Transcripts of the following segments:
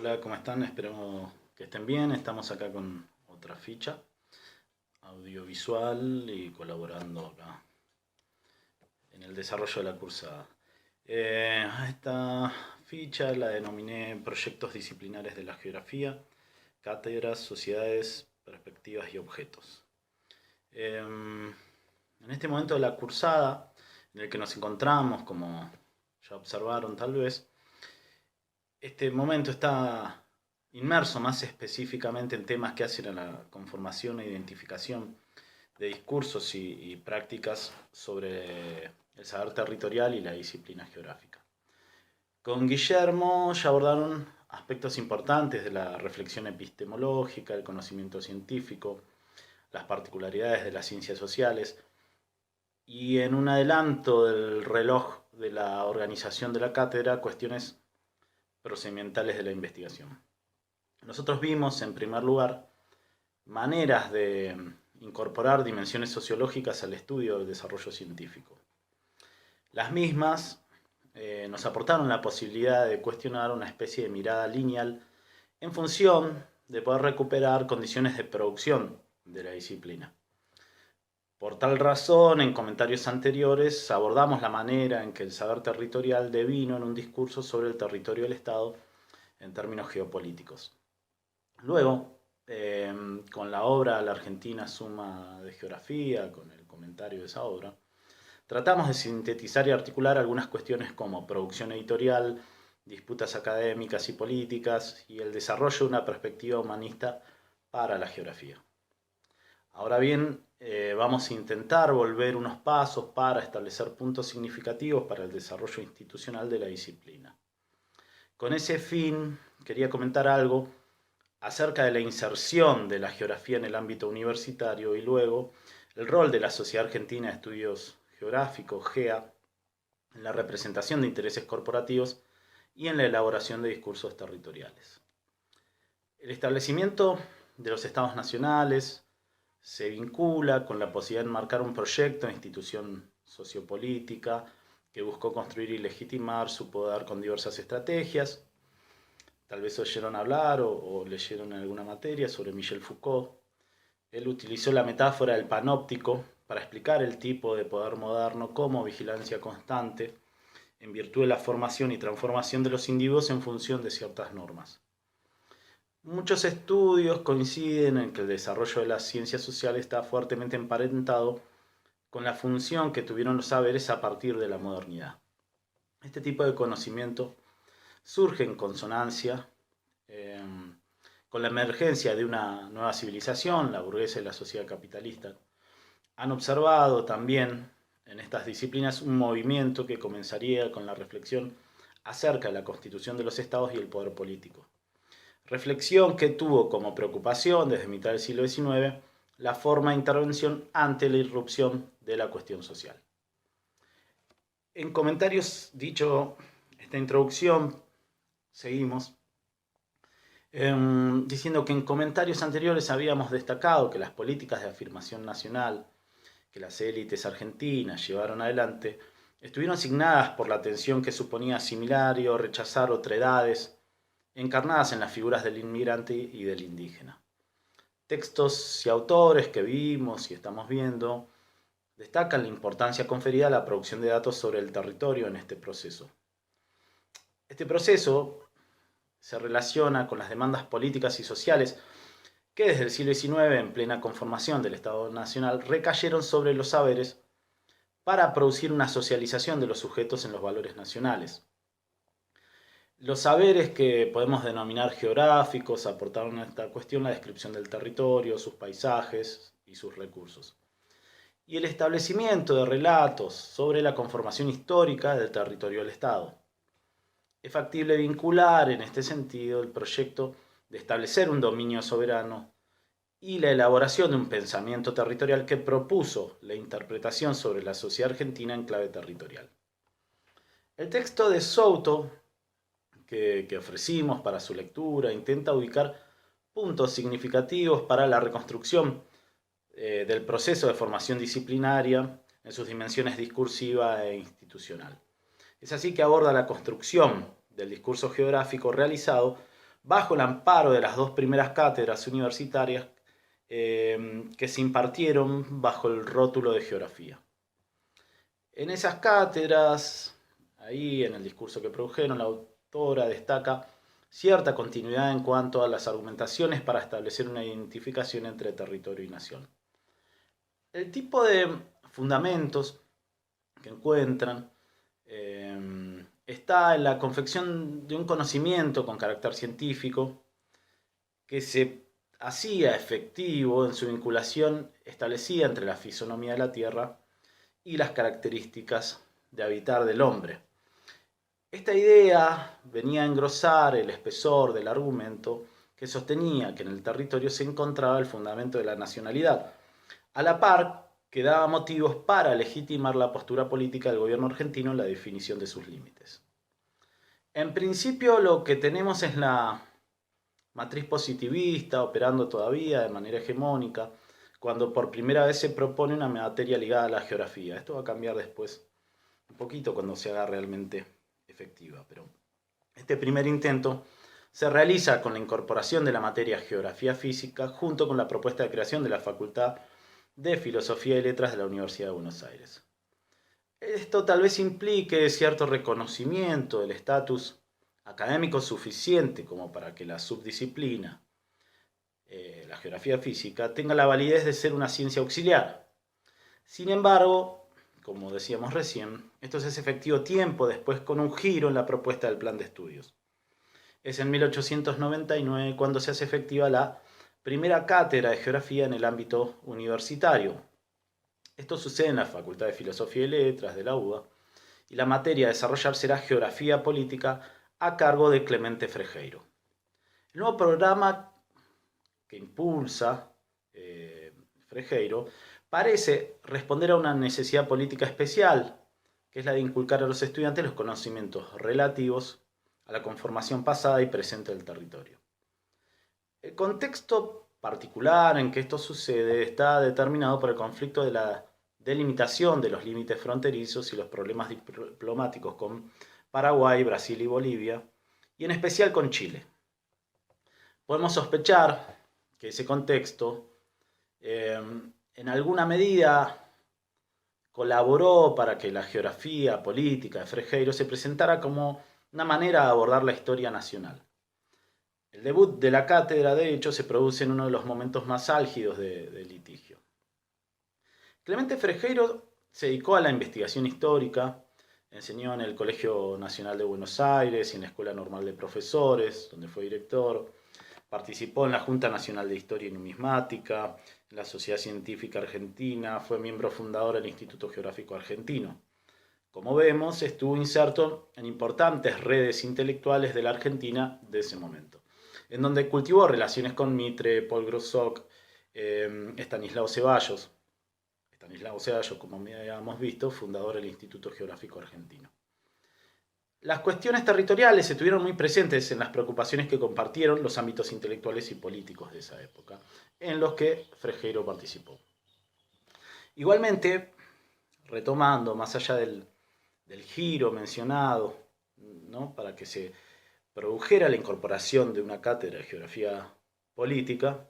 Hola, ¿cómo están? Espero que estén bien. Estamos acá con otra ficha audiovisual y colaborando acá en el desarrollo de la cursada. A esta ficha la denominé Proyectos Disciplinares de la Geografía, Cátedras, Sociedades, Perspectivas y Objetos. En este momento de la cursada en el que nos encontramos, como ya observaron tal vez, este momento está inmerso más específicamente en temas que hacen a la conformación e identificación de discursos y prácticas sobre el saber territorial y la disciplina geográfica. Con Guillermo ya abordaron aspectos importantes de la reflexión epistemológica, el conocimiento científico, las particularidades de las ciencias sociales, y en un adelanto del reloj de la organización de la cátedra, cuestiones procedimentales de la investigación. Nosotros vimos, en primer lugar, maneras de incorporar dimensiones sociológicas al estudio del desarrollo científico. Las mismas nos aportaron la posibilidad de cuestionar una especie de mirada lineal en función de poder recuperar condiciones de producción de la disciplina. Por tal razón, en comentarios anteriores abordamos la manera en que el saber territorial devino en un discurso sobre el territorio del Estado en términos geopolíticos. Luego, con la obra La Argentina Suma de Geografía, con el comentario de esa obra, tratamos de sintetizar y articular algunas cuestiones como producción editorial, disputas académicas y políticas y el desarrollo de una perspectiva humanista para la geografía. Ahora bien, vamos a intentar volver unos pasos para establecer puntos significativos para el desarrollo institucional de la disciplina. Con ese fin, quería comentar algo acerca de la inserción de la geografía en el ámbito universitario y luego el rol de la Sociedad Argentina de Estudios Geográficos, GEA, en la representación de intereses corporativos y en la elaboración de discursos territoriales. El establecimiento de los estados nacionales se vincula con la posibilidad de enmarcar un proyecto de institución sociopolítica que buscó construir y legitimar su poder con diversas estrategias. Tal vez oyeron hablar o leyeron en alguna materia sobre Michel Foucault. Él utilizó la metáfora del panóptico para explicar el tipo de poder moderno como vigilancia constante en virtud de la formación y transformación de los individuos en función de ciertas normas. Muchos estudios coinciden en que el desarrollo de las ciencias sociales está fuertemente emparentado con la función que tuvieron los saberes a partir de la modernidad. Este tipo de conocimiento surge en consonancia eh, con la emergencia de una nueva civilización, la burguesa y la sociedad capitalista. Han observado también en estas disciplinas un movimiento que comenzaría con la reflexión acerca de la constitución de los estados y el poder político. Reflexión que tuvo como preocupación desde mitad del siglo XIX la forma de intervención ante la irrupción de la cuestión social. En comentarios, dicho esta introducción, seguimos diciendo que en comentarios anteriores habíamos destacado que las políticas de afirmación nacional que las élites argentinas llevaron adelante estuvieron signadas por la tensión que suponía asimilar o rechazar otredades encarnadas en las figuras del inmigrante y del indígena. Textos y autores que vimos y estamos viendo destacan la importancia conferida a la producción de datos sobre el territorio en este proceso. Este proceso se relaciona con las demandas políticas y sociales que desde el siglo XIX, en plena conformación del Estado Nacional, recayeron sobre los saberes para producir una socialización de los sujetos en los valores nacionales. Los saberes que podemos denominar geográficos aportaron a esta cuestión la descripción del territorio, sus paisajes y sus recursos. Y el establecimiento de relatos sobre la conformación histórica del territorio del Estado. Es factible vincular en este sentido el proyecto de establecer un dominio soberano y la elaboración de un pensamiento territorial que propuso la interpretación sobre la sociedad argentina en clave territorial. El texto de Souto que ofrecimos para su lectura intenta ubicar puntos significativos para la reconstrucción del proceso de formación disciplinaria en sus dimensiones discursiva e institucional. Es así que aborda la construcción del discurso geográfico realizado bajo el amparo de las dos primeras cátedras universitarias que se impartieron bajo el rótulo de geografía. En esas cátedras, ahí en el discurso que produjeron, la autora destaca cierta continuidad en cuanto a las argumentaciones para establecer una identificación entre territorio y nación. El tipo de fundamentos que encuentran está en la confección de un conocimiento con carácter científico que se hacía efectivo en su vinculación establecida entre la fisonomía de la Tierra y las características de habitar del hombre. Esta idea venía a engrosar el espesor del argumento que sostenía que en el territorio se encontraba el fundamento de la nacionalidad, a la par que daba motivos para legitimar la postura política del gobierno argentino en la definición de sus límites. En principio lo que tenemos es la matriz positivista operando todavía de manera hegemónica, cuando por primera vez se propone una materia ligada a la geografía. Esto va a cambiar después un poquito cuando se haga realmente efectiva, pero este primer intento se realiza con la incorporación de la materia geografía física junto con la propuesta de creación de la Facultad de Filosofía y Letras de la Universidad de Buenos Aires. Esto tal vez implique cierto reconocimiento del estatus académico suficiente como para que la subdisciplina, la geografía física, tenga la validez de ser una ciencia auxiliar. Sin embargo, como decíamos recién, esto se hace efectivo tiempo después con un giro en la propuesta del plan de estudios. Es en 1899 cuando se hace efectiva la primera cátedra de geografía en el ámbito universitario. Esto sucede en la Facultad de Filosofía y Letras de la UBA y la materia a desarrollar será geografía política a cargo de Clemente Frejeiro. El nuevo programa que impulsa Frejeiro parece responder a una necesidad política especial, que es la de inculcar a los estudiantes los conocimientos relativos a la conformación pasada y presente del territorio. El contexto particular en que esto sucede está determinado por el conflicto de la delimitación de los límites fronterizos y los problemas diplomáticos con Paraguay, Brasil y Bolivia, y en especial con Chile. Podemos sospechar que ese contexto en alguna medida colaboró para que la geografía política de Frejeiro se presentara como una manera de abordar la historia nacional. El debut de la cátedra, de hecho, se produce en uno de los momentos más álgidos del litigio. Clemente Frejeiro se dedicó a la investigación histórica, enseñó en el Colegio Nacional de Buenos Aires y en la Escuela Normal de Profesores, donde fue director. Participó en la Junta Nacional de Historia y Numismática, en la Sociedad Científica Argentina, fue miembro fundador del Instituto Geográfico Argentino. Como vemos, estuvo inserto en importantes redes intelectuales de la Argentina de ese momento, en donde cultivó relaciones con Mitre, Paul Groussock, Estanislao Ceballos. Estanislao Ceballos, como habíamos visto, fundador del Instituto Geográfico Argentino. Las cuestiones territoriales estuvieron muy presentes en las preocupaciones que compartieron los ámbitos intelectuales y políticos de esa época, en los que Frejeiro participó. Igualmente, retomando, más allá del giro mencionado, ¿no?, para que se produjera la incorporación de una cátedra de geografía política,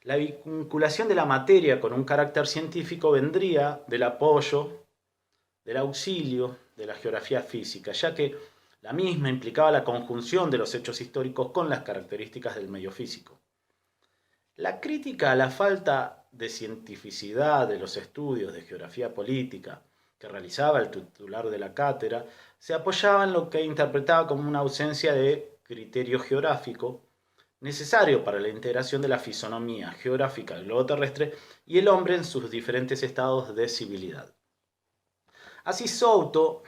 la vinculación de la materia con un carácter científico vendría del apoyo, del auxilio de la geografía física, ya que la misma implicaba la conjunción de los hechos históricos con las características del medio físico. La crítica a la falta de cientificidad de los estudios de geografía política que realizaba el titular de la cátedra se apoyaba en lo que interpretaba como una ausencia de criterio geográfico necesario para la integración de la fisonomía geográfica del globo terrestre y el hombre en sus diferentes estados de civilidad. Así Souto,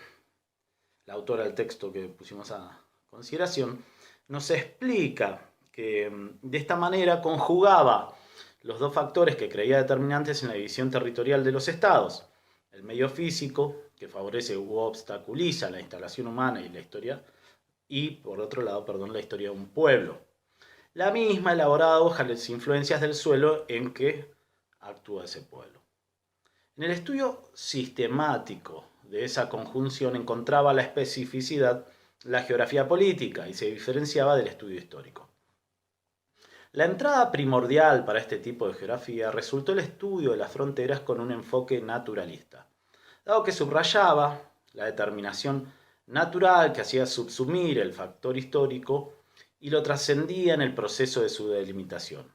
la autora del texto que pusimos a consideración, nos explica que de esta manera conjugaba los dos factores que creía determinantes en la división territorial de los estados: el medio físico, que favorece u obstaculiza la instalación humana y la historia, y por otro lado, la historia de un pueblo. La misma elaborada bajo las influencias del suelo en que actúa ese pueblo. En el estudio sistemático de esa conjunción encontraba la especificidad la geografía política y se diferenciaba del estudio histórico. La entrada primordial para este tipo de geografía resultó el estudio de las fronteras con un enfoque naturalista, dado que subrayaba la determinación natural que hacía subsumir el factor histórico y lo trascendía en el proceso de su delimitación.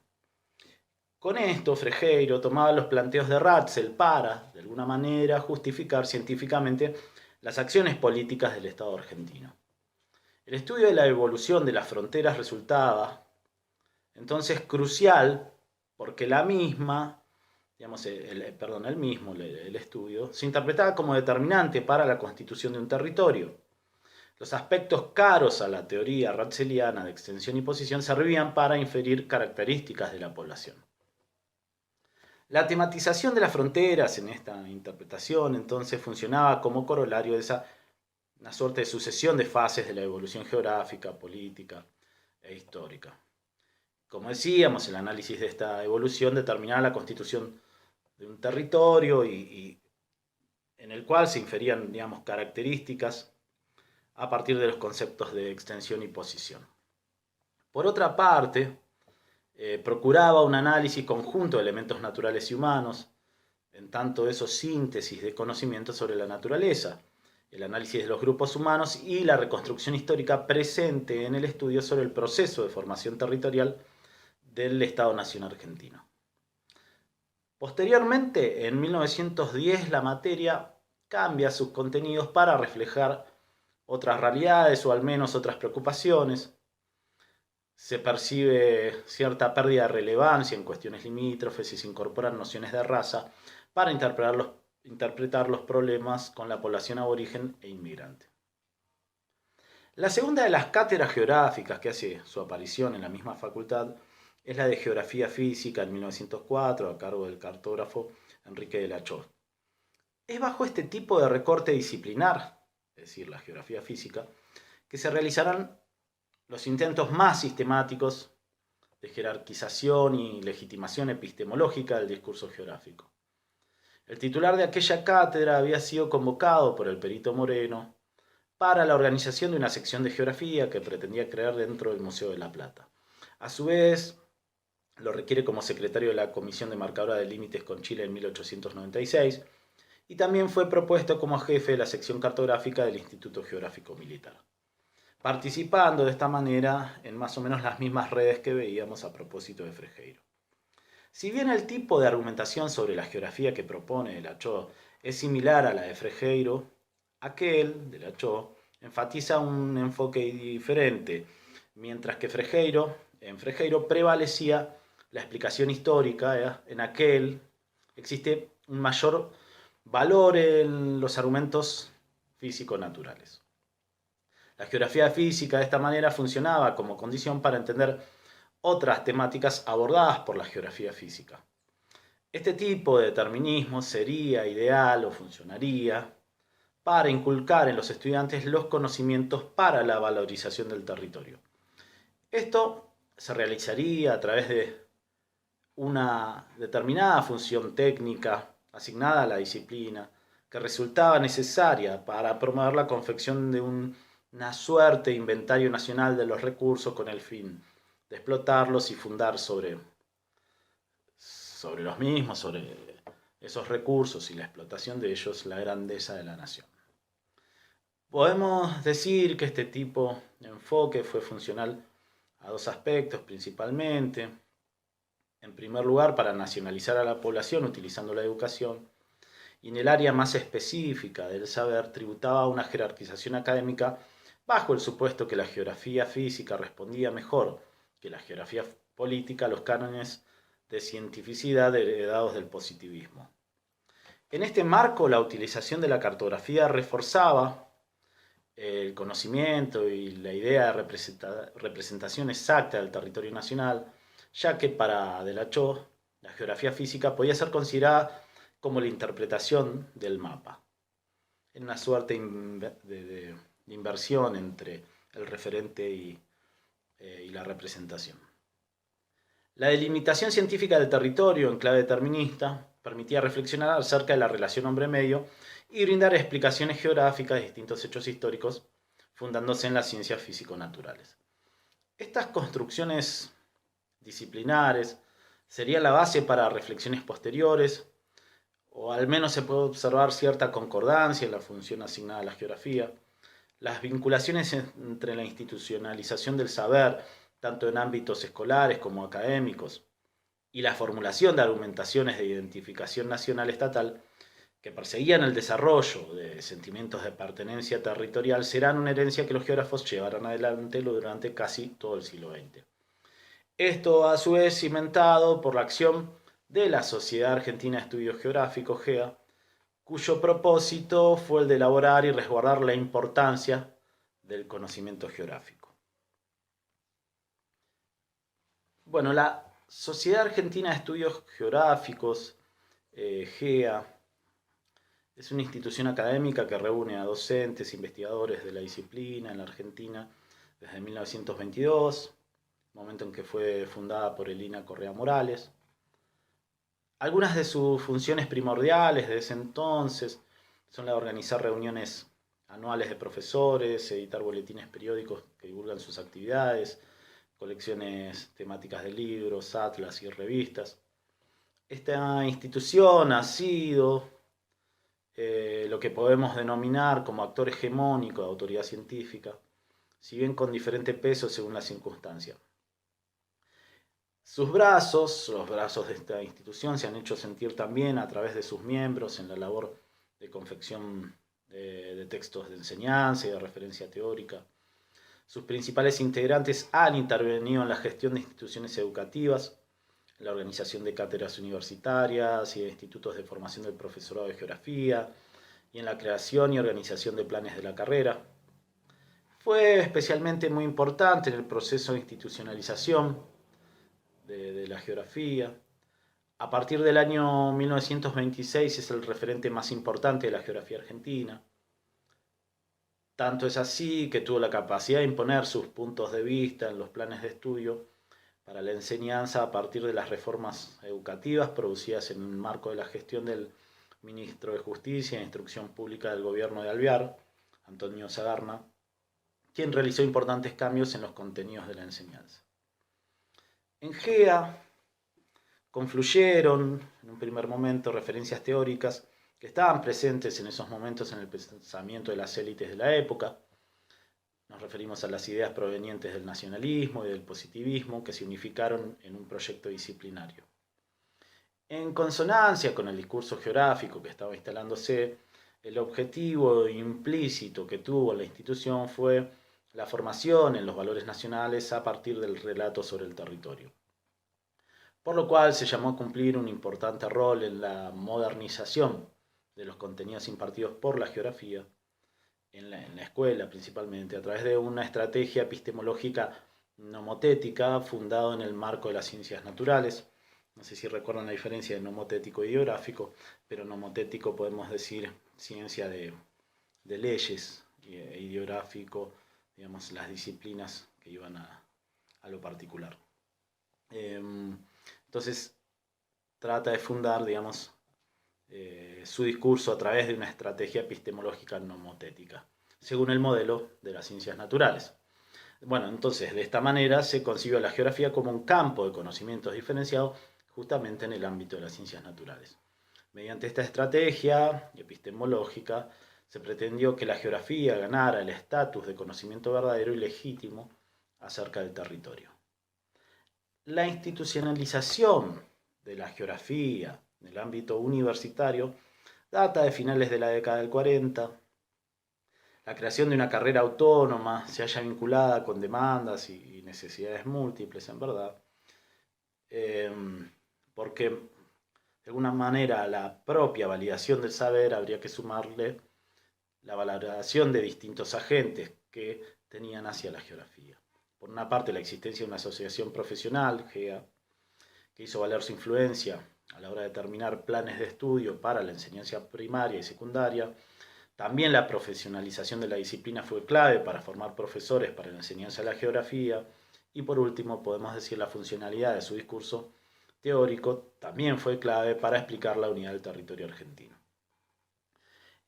Con esto, Frejero tomaba los planteos de Ratzel para, de alguna manera, justificar científicamente las acciones políticas del Estado argentino. El estudio de la evolución de las fronteras resultaba, entonces, crucial porque la misma, digamos, el estudio, se interpretaba como determinante para la constitución de un territorio. Los aspectos caros a la teoría ratzeliana de extensión y posición servían para inferir características de la población. La tematización de las fronteras en esta interpretación entonces funcionaba como corolario de una suerte de sucesión de fases de la evolución geográfica, política e histórica. Como decíamos, el análisis de esta evolución determinaba la constitución de un territorio y en el cual se inferían, digamos, características a partir de los conceptos de extensión y posición. Por otra parte, procuraba un análisis conjunto de elementos naturales y humanos, en tanto eso síntesis de conocimientos sobre la naturaleza, el análisis de los grupos humanos y la reconstrucción histórica presente en el estudio sobre el proceso de formación territorial del Estado-Nación argentino. Posteriormente, en 1910, la materia cambia sus contenidos para reflejar otras realidades o al menos otras preocupaciones. Se percibe cierta pérdida de relevancia en cuestiones limítrofes y se incorporan nociones de raza para interpretar los problemas con la población aborigen e inmigrante. La segunda de las cátedras geográficas que hace su aparición en la misma facultad es la de Geografía Física en 1904 a cargo del cartógrafo Enrique de la Cho. Es bajo este tipo de recorte disciplinar, es decir, la geografía física, que se realizarán los intentos más sistemáticos de jerarquización y legitimación epistemológica del discurso geográfico. El titular de aquella cátedra había sido convocado por el perito Moreno para la organización de una sección de geografía que pretendía crear dentro del Museo de La Plata. A su vez, lo requiere como secretario de la Comisión de Marcadora de Límites con Chile en 1896 y también fue propuesto como jefe de la sección cartográfica del Instituto Geográfico Militar, participando de esta manera en más o menos las mismas redes que veíamos a propósito de Frejero. Si bien el tipo de argumentación sobre la geografía que propone de la Cho es similar a la de Frejero, aquel de la Cho enfatiza un enfoque diferente, mientras que en Frejero prevalecía la explicación histórica, en aquel existe un mayor valor en los argumentos físico-naturales. La geografía física de esta manera funcionaba como condición para entender otras temáticas abordadas por la geografía física. Este tipo de determinismo sería ideal o funcionaría para inculcar en los estudiantes los conocimientos para la valorización del territorio. Esto se realizaría a través de una determinada función técnica asignada a la disciplina que resultaba necesaria para promover la confección de una suerte de inventario nacional de los recursos con el fin de explotarlos y fundar sobre los mismos, sobre esos recursos y la explotación de ellos, la grandeza de la nación. Podemos decir que este tipo de enfoque fue funcional a dos aspectos principalmente. En primer lugar, para nacionalizar a la población utilizando la educación, y en el área más específica del saber tributaba una jerarquización académica bajo el supuesto que la geografía física respondía mejor que la geografía política a los cánones de cientificidad heredados del positivismo. En este marco, la utilización de la cartografía reforzaba el conocimiento y la idea de representación exacta del territorio nacional, ya que para De la Cho, la geografía física podía ser considerada como la interpretación del mapa, en una suerte de inversión entre el referente y la representación. La delimitación científica del territorio en clave determinista permitía reflexionar acerca de la relación hombre-medio y brindar explicaciones geográficas de distintos hechos históricos, fundándose en las ciencias físico-naturales. Estas construcciones disciplinares, sería la base para reflexiones posteriores, o al menos se puede observar cierta concordancia en la función asignada a la geografía. Las vinculaciones entre la institucionalización del saber, tanto en ámbitos escolares como académicos, y la formulación de argumentaciones de identificación nacional estatal que perseguían el desarrollo de sentimientos de pertenencia territorial serán una herencia que los geógrafos llevarán adelante durante casi todo el siglo XX. Esto a su vez cimentado por la acción de la Sociedad Argentina de Estudios Geográficos, GEA, cuyo propósito fue el de elaborar y resguardar la importancia del conocimiento geográfico. Bueno, la Sociedad Argentina de Estudios Geográficos, GEA, es una institución académica que reúne a docentes e investigadores de la disciplina en la Argentina desde 1922, momento en que fue fundada por Elina Correa Morales. Algunas de sus funciones primordiales de ese entonces son la de organizar reuniones anuales de profesores, editar boletines periódicos que divulgan sus actividades, colecciones temáticas de libros, atlas y revistas. Esta institución ha sido lo que podemos denominar como actor hegemónico de autoridad científica, si bien con diferente peso según la circunstancia. Sus brazos, los brazos de esta institución, se han hecho sentir también a través de sus miembros en la labor de confección de textos de enseñanza y de referencia teórica. Sus principales integrantes han intervenido en la gestión de instituciones educativas, en la organización de cátedras universitarias y de institutos de formación del profesorado de geografía, y en la creación y organización de planes de la carrera. Fue especialmente muy importante en el proceso de institucionalización de la geografía. A partir del año 1926 es el referente más importante de la geografía argentina. Tanto es así que tuvo la capacidad de imponer sus puntos de vista en los planes de estudio para la enseñanza a partir de las reformas educativas producidas en el marco de la gestión del ministro de Justicia e Instrucción Pública del gobierno de Alvear, Antonio Sagarna, quien realizó importantes cambios en los contenidos de la enseñanza. En GEA confluyeron en un primer momento referencias teóricas que estaban presentes en esos momentos en el pensamiento de las élites de la época. Nos referimos a las ideas provenientes del nacionalismo y del positivismo que se unificaron en un proyecto disciplinario. En consonancia con el discurso geográfico que estaba instalándose, el objetivo implícito que tuvo la institución fue la formación en los valores nacionales a partir del relato sobre el territorio. Por lo cual se llamó a cumplir un importante rol en la modernización de los contenidos impartidos por la geografía, en la escuela principalmente, a través de una estrategia epistemológica nomotética fundada en el marco de las ciencias naturales. No sé si recuerdan la diferencia de nomotético y geográfico, pero nomotético podemos decir ciencia de leyes, e ideográfico, digamos, las disciplinas que iban a lo particular. Entonces, trata de fundar, digamos, su discurso a través de una estrategia epistemológica nomotética, según el modelo de las ciencias naturales. Bueno, entonces, de esta manera se concibió la geografía como un campo de conocimientos diferenciado justamente en el ámbito de las ciencias naturales. Mediante esta estrategia epistemológica se pretendió que la geografía ganara el estatus de conocimiento verdadero y legítimo acerca del territorio. La institucionalización de la geografía en el ámbito universitario data de finales de la década del 40. La creación de una carrera autónoma se halla vinculada con demandas y necesidades múltiples, en verdad, porque de alguna manera a la propia validación del saber habría que sumarle la valoración de distintos agentes que tenían hacia la geografía. Por una parte, la existencia de una asociación profesional, GEA, que hizo valer su influencia a la hora de determinar planes de estudio para la enseñanza primaria y secundaria. También la profesionalización de la disciplina fue clave para formar profesores para la enseñanza de la geografía. Y por último, podemos decir la funcionalidad de su discurso teórico también fue clave para explicar la unidad del territorio argentino.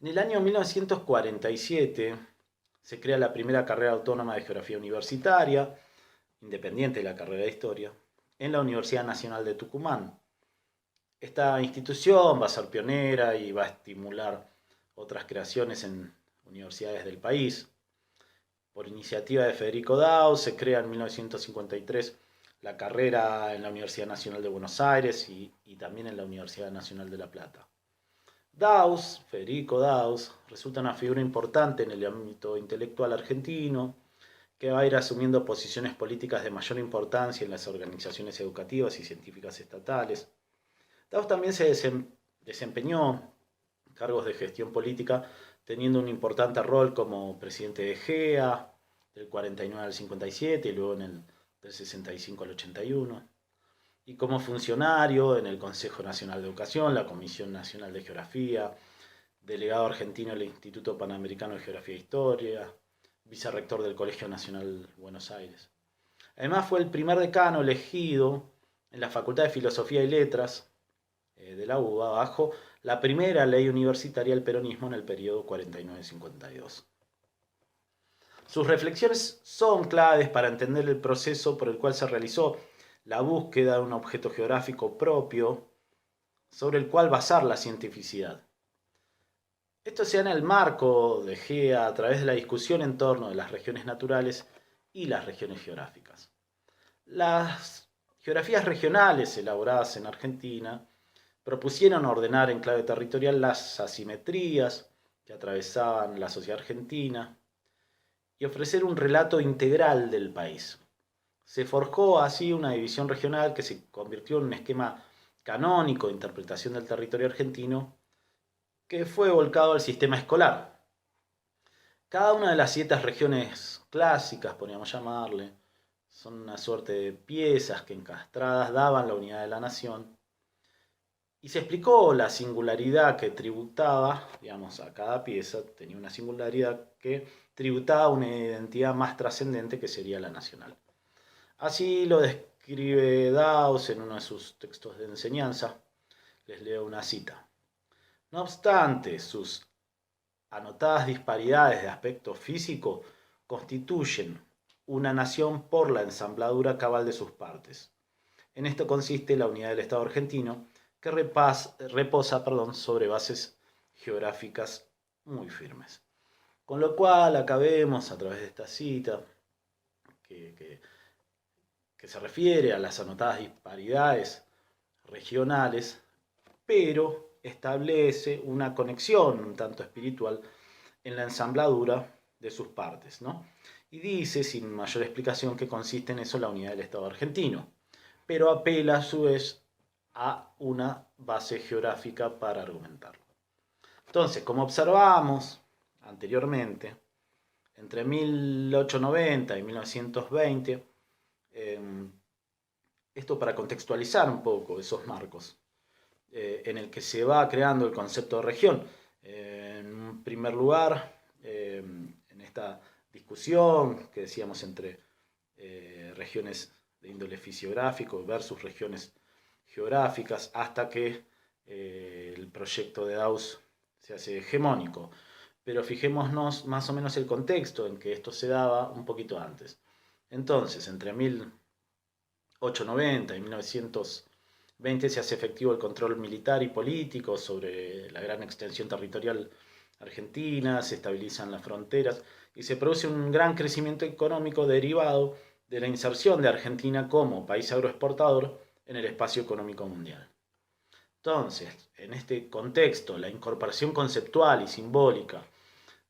En el año 1947 se crea la primera carrera autónoma de geografía universitaria, independiente de la carrera de historia, en la Universidad Nacional de Tucumán. Esta institución va a ser pionera y va a estimular otras creaciones en universidades del país. Por iniciativa de Federico Daus se crea en 1953 la carrera en la Universidad Nacional de Buenos Aires y también en la Universidad Nacional de La Plata. Daus, Federico Daus, resulta una figura importante en el ámbito intelectual argentino, que va a ir asumiendo posiciones políticas de mayor importancia en las organizaciones educativas y científicas estatales. Daus también se desempeñó cargos de gestión política, teniendo un importante rol como presidente de GEA, del 49 al 57 y luego del 65 al 81, y como funcionario en el Consejo Nacional de Educación, la Comisión Nacional de Geografía, delegado argentino del Instituto Panamericano de Geografía e Historia, vicerrector del Colegio Nacional Buenos Aires. Además fue el primer decano elegido en la Facultad de Filosofía y Letras de la UBA bajo la primera ley universitaria del peronismo en el periodo 49-52. Sus reflexiones son claves para entender el proceso por el cual se realizó la búsqueda de un objeto geográfico propio sobre el cual basar la cientificidad. Esto se da en el marco de GEA a través de la discusión en torno de las regiones naturales y las regiones geográficas. Las geografías regionales elaboradas en Argentina propusieron ordenar en clave territorial las asimetrías que atravesaban la sociedad argentina y ofrecer un relato integral del país. Se forjó así una división regional que se convirtió en un esquema canónico de interpretación del territorio argentino que fue volcado al sistema escolar. Cada una de las 7 regiones clásicas, podríamos llamarle, son una suerte de piezas que encastradas daban la unidad de la nación. Y se explicó la singularidad que tributaba, digamos, a cada pieza tenía una singularidad que tributaba una identidad más trascendente que sería la nacional. Así lo describe Daus en uno de sus textos de enseñanza. Les leo una cita. No obstante, sus anotadas disparidades de aspecto físico constituyen una nación por la ensambladura cabal de sus partes. En esto consiste la unidad del Estado argentino, que reposa sobre bases geográficas muy firmes. Con lo cual, acá vemos a través de esta cita que se refiere a las anotadas disparidades regionales, pero establece una conexión un tanto espiritual en la ensambladura de sus partes, ¿no? Y dice, sin mayor explicación, que consiste en eso la unidad del Estado argentino, pero apela a su vez a una base geográfica para argumentarlo. Entonces, como observamos anteriormente, entre 1890 y 1920, esto para contextualizar un poco esos marcos, en el que se va creando el concepto de región. En primer lugar, en esta discusión que decíamos entre regiones de índole fisiográfico versus regiones geográficas, hasta que el proyecto de Daus se hace hegemónico. Pero fijémonos más o menos el contexto en que esto se daba un poquito antes. Entonces, entre 1890 y 1920 se hace efectivo el control militar y político sobre la gran extensión territorial argentina, se estabilizan las fronteras y se produce un gran crecimiento económico derivado de la inserción de Argentina como país agroexportador en el espacio económico mundial. Entonces, en este contexto, la incorporación conceptual y simbólica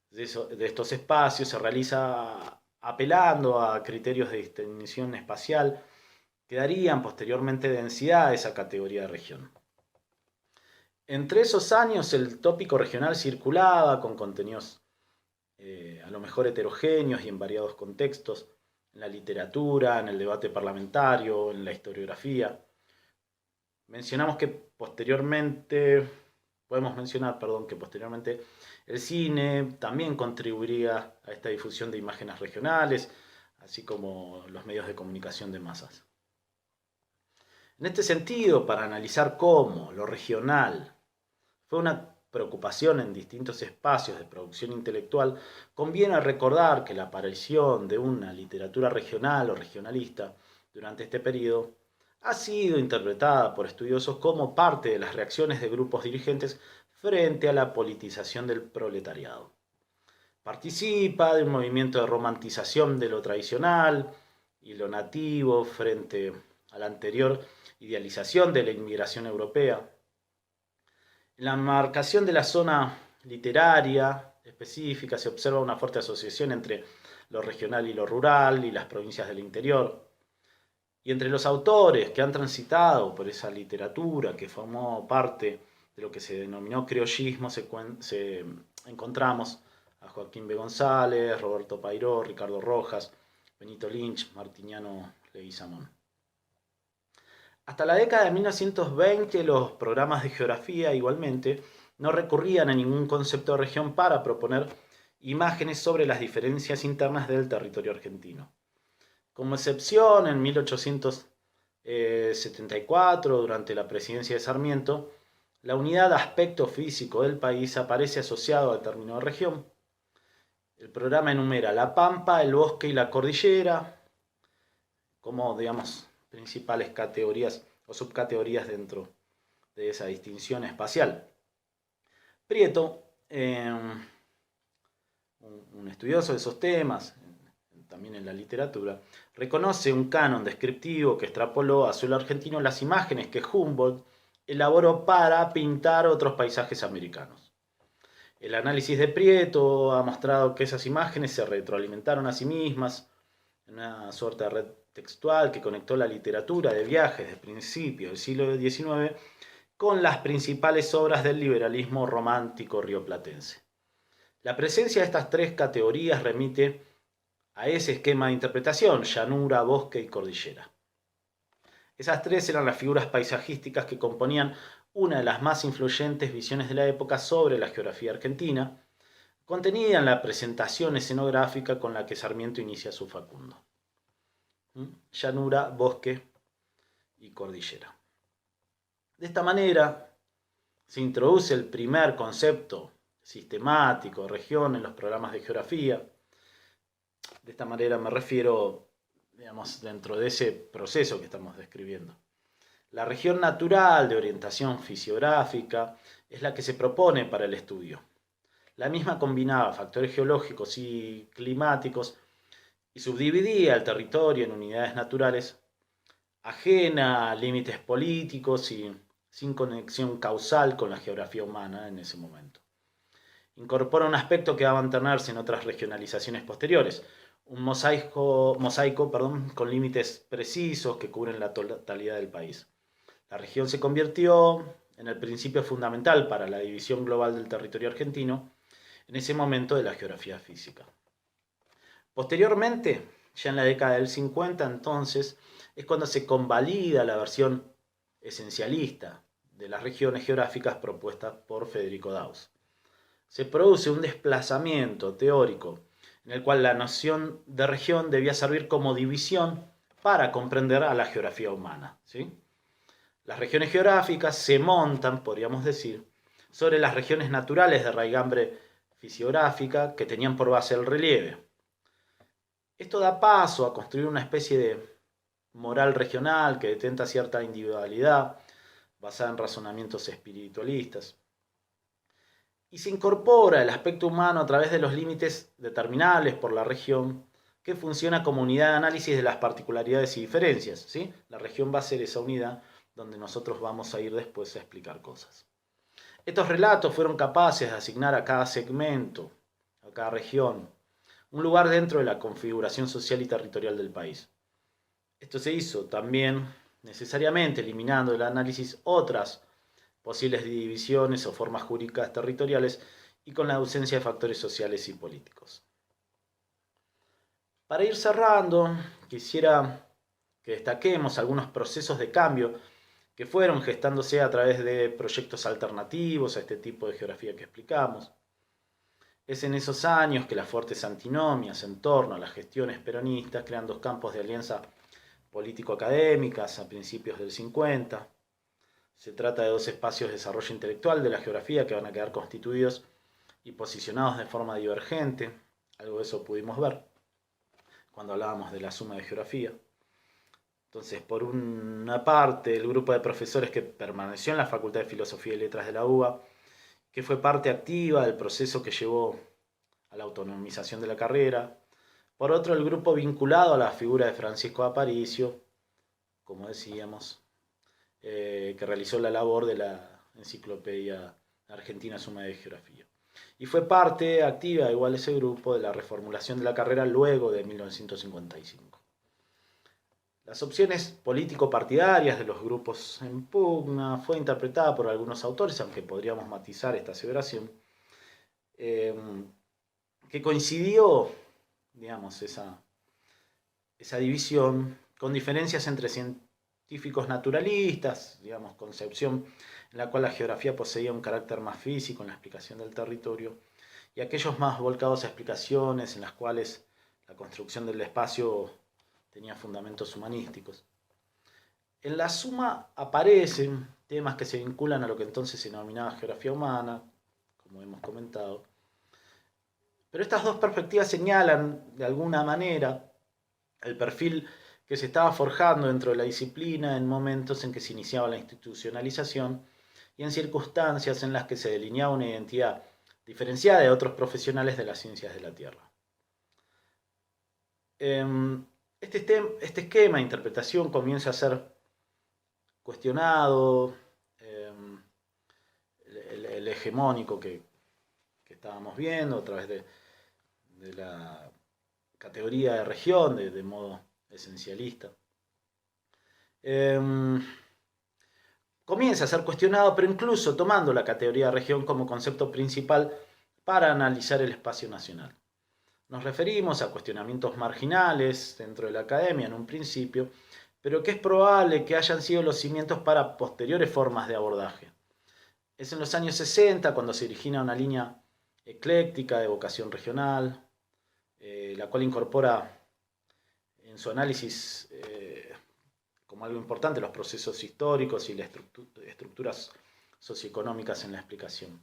de estos espacios se realiza apelando a criterios de distinción espacial que darían posteriormente densidad a esa categoría de región. Entre esos años el tópico regional circulaba con contenidos a lo mejor heterogéneos y en variados contextos, en la literatura, en el debate parlamentario, en la historiografía. Podemos mencionar que posteriormente el cine también contribuiría a esta difusión de imágenes regionales, así como los medios de comunicación de masas. En este sentido, para analizar cómo lo regional fue una preocupación en distintos espacios de producción intelectual, conviene recordar que la aparición de una literatura regional o regionalista durante este periodo ha sido interpretada por estudiosos como parte de las reacciones de grupos dirigentes frente a la politización del proletariado. Participa de un movimiento de romantización de lo tradicional y lo nativo frente a la anterior idealización de la inmigración europea. En la marcación de la zona literaria específica se observa una fuerte asociación entre lo regional y lo rural y las provincias del interior. Y entre los autores que han transitado por esa literatura que formó parte de lo que se denominó criollismo, encontramos a Joaquín B. González, Roberto Pairó, Ricardo Rojas, Benito Lynch, Martiniano Leguizamón. Hasta la década de 1920 los programas de geografía igualmente no recurrían a ningún concepto de región para proponer imágenes sobre las diferencias internas del territorio argentino. Como excepción, en 1874, durante la presidencia de Sarmiento, la unidad de aspecto físico del país aparece asociado al término de región. El programa enumera la pampa, el bosque y la cordillera como, digamos, principales categorías o subcategorías dentro de esa distinción espacial. Prieto, un estudioso de esos temas, también en la literatura, reconoce un canon descriptivo que extrapoló a suelo argentino las imágenes que Humboldt elaboró para pintar otros paisajes americanos. El análisis de Prieto ha mostrado que esas imágenes se retroalimentaron a sí mismas en una suerte de red textual que conectó la literatura de viajes de principios del siglo XIX con las principales obras del liberalismo romántico rioplatense. La presencia de estas tres categorías remite a ese esquema de interpretación: llanura, bosque y cordillera. Esas tres eran las figuras paisajísticas que componían una de las más influyentes visiones de la época sobre la geografía argentina, contenida en la presentación escenográfica con la que Sarmiento inicia su Facundo. Llanura, bosque y cordillera. De esta manera se introduce el primer concepto sistemático de región en los programas de geografía. De esta manera me refiero, digamos, dentro de ese proceso que estamos describiendo. La región natural de orientación fisiográfica es la que se propone para el estudio. La misma combinaba factores geológicos y climáticos y subdividía el territorio en unidades naturales ajena a límites políticos y sin conexión causal con la geografía humana en ese momento. Incorpora un aspecto que va a mantenerse en otras regionalizaciones posteriores, un mosaico con límites precisos que cubren la totalidad del país. La región se convirtió en el principio fundamental para la división global del territorio argentino en ese momento de la geografía física. Posteriormente, ya en la década del 50, entonces, es cuando se convalida la versión esencialista de las regiones geográficas propuestas por Federico Daus. Se produce un desplazamiento teórico en el cual la noción de región debía servir como división para comprender a la geografía humana, ¿sí? Las regiones geográficas se montan, podríamos decir, sobre las regiones naturales de raigambre fisiográfica que tenían por base el relieve. Esto da paso a construir una especie de moral regional que detenta cierta individualidad basada en razonamientos espiritualistas. Y se incorpora el aspecto humano a través de los límites determinables por la región, que funciona como unidad de análisis de las particularidades y diferencias, ¿sí? La región va a ser esa unidad donde nosotros vamos a ir después a explicar cosas. Estos relatos fueron capaces de asignar a cada segmento, a cada región, un lugar dentro de la configuración social y territorial del país. Esto se hizo también necesariamente eliminando del análisis otras posibles divisiones o formas jurídicas territoriales y con la ausencia de factores sociales y políticos. Para ir cerrando, quisiera que destaquemos algunos procesos de cambio que fueron gestándose a través de proyectos alternativos a este tipo de geografía que explicamos. Es en esos años que las fuertes antinomias en torno a las gestiones peronistas crean dos campos de alianza político-académicas a principios del 50. Se trata de dos espacios de desarrollo intelectual de la geografía que van a quedar constituidos y posicionados de forma divergente. Algo de eso pudimos ver cuando hablábamos de la suma de geografía. Entonces, por una parte, el grupo de profesores que permaneció en la Facultad de Filosofía y Letras de la UBA, que fue parte activa del proceso que llevó a la autonomización de la carrera. Por otro, el grupo vinculado a la figura de Francisco Aparicio, como decíamos, que realizó la labor de la Enciclopedia Argentina Suma de Geografía. Y fue parte activa, igual ese grupo, de la reformulación de la carrera luego de 1955. Las opciones político-partidarias de los grupos en pugna fue interpretada por algunos autores, aunque podríamos matizar esta aseveración, que coincidió, digamos, esa división con diferencias entre científicos naturalistas, digamos, concepción en la cual la geografía poseía un carácter más físico en la explicación del territorio, y aquellos más volcados a explicaciones en las cuales la construcción del espacio tenía fundamentos humanísticos. En la suma aparecen temas que se vinculan a lo que entonces se denominaba geografía humana, como hemos comentado, pero estas dos perspectivas señalan de alguna manera el perfil que se estaba forjando dentro de la disciplina en momentos en que se iniciaba la institucionalización y en circunstancias en las que se delineaba una identidad diferenciada de otros profesionales de las ciencias de la Tierra. Este esquema de interpretación comienza a ser cuestionado, el hegemónico que estábamos viendo a través de la categoría de región, de modo esencialista. Comienza a ser cuestionado, pero incluso tomando la categoría de región como concepto principal para analizar el espacio nacional. Nos referimos a cuestionamientos marginales dentro de la academia en un principio, pero que es probable que hayan sido los cimientos para posteriores formas de abordaje. Es en los años 60 cuando se origina una línea ecléctica de vocación regional, la cual incorpora en su análisis como algo importante los procesos históricos y las estructuras socioeconómicas en la explicación.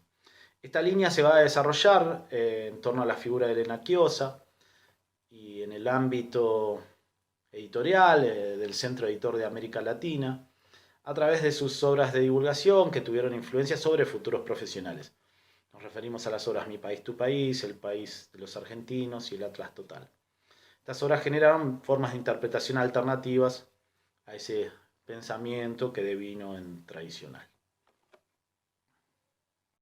Esta línea se va a desarrollar en torno a la figura de Elena Chiosa y en el ámbito editorial del Centro Editor de América Latina, a través de sus obras de divulgación que tuvieron influencia sobre futuros profesionales. Nos referimos a las obras Mi País, Tu País, El País de los Argentinos y El Atlas Total. Estas obras generaron formas de interpretación alternativas a ese pensamiento que devino en tradicional.